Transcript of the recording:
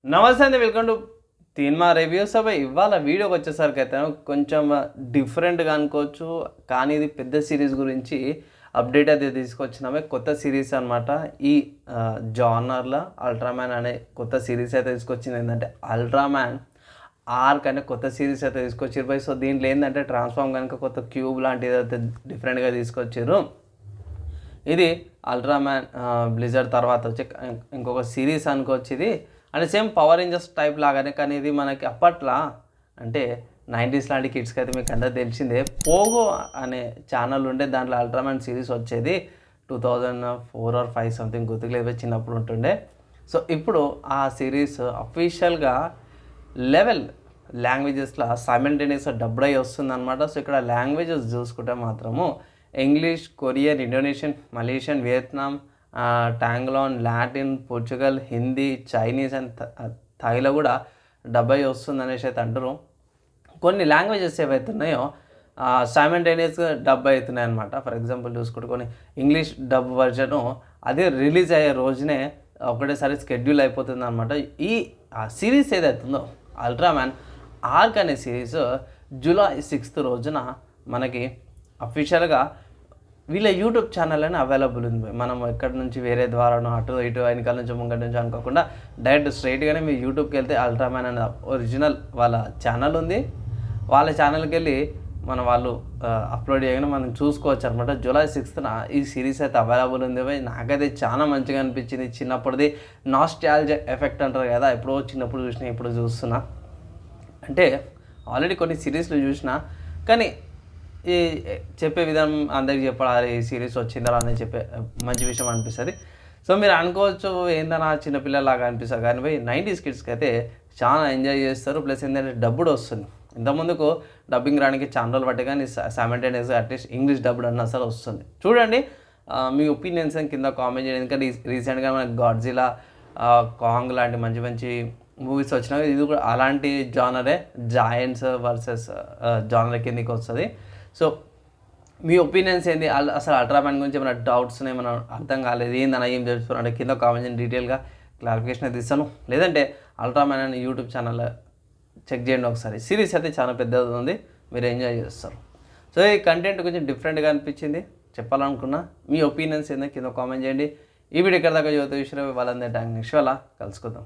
నమస్తే అండి, welcome to తీన్మా reviews. ఇవాళ వీడియోకి వచ్చేసరికి అయితే కొంచెం డిఫరెంట్గా అనుకోవచ్చు, కానీ ఇది పెద్ద సిరీస్ గురించి అప్డేట్ అయితే తీసుకొచ్చినామే. కొత్త సిరీస్ అనమాట. ఈ జానర్లో అల్ట్రామ్యాన్ అనే కొత్త సిరీస్ అయితే తీసుకొచ్చింది. ఏంటంటే అల్ట్రామ్యాన్ ఆర్క్ అనే కొత్త సిరీస్ అయితే తీసుకొచ్చారు బై. సో దీంట్లో ఏంటంటే ట్రాన్స్ఫార్మ్ కనుక కొత్త క్యూబ్ లాంటిది అయితే డిఫరెంట్గా తీసుకొచ్చారు. ఇది అల్ట్రామ్యాన్ బ్లిజర్డ్ తర్వాత వచ్చి ఇంకొక సిరీస్ అనుకోవచ్చు. ఇది అంటే సేమ్ పవర్ రేంజర్స్ టైప్ లాగానే, కానీ ఇది మనకి అప్పట్లో అంటే 90s లాంటి కిడ్స్కి అయితే మీకు అంతా తెలిసిందే. పోగో అనే ఛానల్ ఉండే, దాంట్లో అల్ట్రామ్యాన్ సిరీస్ వచ్చేది 2004 or 5 సంథింగ్ గుర్తులేదు, చిన్నప్పుడు ఉంటుండే. సో ఇప్పుడు ఆ సిరీస్ అఫీషియల్గా 11 లాంగ్వేజెస్లో సైమల్టేనియస్గా డబ్బుడ్ అయ్యి వస్తుంది అనమాట. సో ఇక్కడ లాంగ్వేజెస్ చూసుకుంటే మాత్రము English, Korean, Indonesian, Malaysian, Vietnam, టాంగ్లాన్, Latin, Portugal, Hindi, Chinese and థాయిలో కూడా డబ్బై వస్తుంది అనేసి అయితే అంటారు. కొన్ని లాంగ్వేజెస్ ఏవైతే ఉన్నాయో సైమల్టేనియస్గా డబ్ అవుతున్నాయి అనమాట. ఫర్ ఎగ్జాంపుల్ చూసుకుంటే కొన్ని ఇంగ్లీష్ డబ్ వర్జను అదే రిలీజ్ అయ్యే రోజునే ఒకటేసారి స్కెడ్యూల్ అయిపోతుంది అనమాట. ఈ సిరీస్ ఏదైతుందో అల్ట్రామ్యాన్ ఆర్క్ అనే సిరీస్ జూలై 6th రోజున మనకి అఫీషియల్గా వీళ్ళ యూట్యూబ్ ఛానల్ అని అవైలబుల్ ఉంది. మనం ఎక్కడి నుంచి వేరే ద్వారానో అటు ఇటు వెనకాల నుంచి ముంగటి నుంచి అనుకోకుండా డైరెక్ట్ స్ట్రైట్గానే మీ యూట్యూబ్కి వెళ్తే అల్ట్రామ్యాన్ అనే ఒరిజినల్ వాళ్ళ ఛానల్ ఉంది. వాళ్ళ ఛానల్కి వెళ్ళి వాళ్ళు అప్లోడ్ చేయగానే మనం చూసుకోవచ్చు అనమాట. జూలై 6th ఈ సిరీస్ అయితే అవైలబుల్ ఉంది. నాకైతే చాలా మంచిగా అనిపించింది. చిన్నప్పటిది నాస్టాల్జియా ఎఫెక్ట్ అంటారు కదా, ఎప్పుడో చిన్నప్పుడు చూసినా ఇప్పుడు చూస్తున్నా. అంటే ఆల్రెడీ కొన్ని సిరీస్లు చూసినా, కానీ ఈ చెప్పే విధానం అందరికి చెప్పాలి, ఈ సిరీస్ వచ్చిందా అని చెప్పే మంచి విషయం అనిపిస్తుంది. సో మీరు అనుకోవచ్చు ఏందన్నా చిన్నపిల్లలాగా అనిపిస్తుంది, కానీ 90s కిడ్స్కి అయితే చాలా ఎంజాయ్ చేస్తారు. ప్లస్ ఏంటంటే డబ్బుడు వస్తుంది. ఇంతకుముందుకు డబ్బింగ్ రానికి చాలా రోజులు పట్టే, కానీ సైమల్టేనియస్గా అట్లీస్ట్ ఇంగ్లీష్ డబ్బుడు అన్న అసలు వస్తుంది. చూడండి, మీ ఒపీనియన్స్ కింద కామెంట్ చేయండి. ఎందుకంటే రీసెంట్గా మనకి గాడ్జిలా, కాంగ్ లాంటి మంచి మంచి మూవీస్ వచ్చినాయి. ఇది కూడా అలాంటి జానరే, జాయింట్స్ వర్సెస్ జానర్ కిందకి వస్తుంది. సో మీ ఒపీనియన్స్ ఏంది? అసలు అల్ట్రామ్యాన్ గురించి ఏమైనా డౌట్స్ ఏమైనా అర్థం కాలేదు, ఏందన్నా ఏం తెలుసుకున్నా అంటే కింద కామెంట్ చేయండి, డీటెయిల్గా క్లారిఫికేషన్ అయితే ఇస్తాను. లేదంటే అల్ట్రామ్యాన్ అని యూట్యూబ్ ఛానల్ చెక్ చేయండి ఒకసారి. సిరీస్ అయితే చాలా పెద్దది ఉంది, మీరు ఎంజాయ్ చేస్తారు. సో ఈ కంటెంట్ కొంచెం డిఫరెంట్గా అనిపించింది, చెప్పాలనుకున్నా. మీ ఒపీనియన్స్ ఏందో కింద కామెంట్ చేయండి. ఈ వీడియో ఇక్కడ దాకా యువత విషయంలో వాళ్ళందరి నెక్స్ట్ వాళ్ళ కలుసుకుందాం.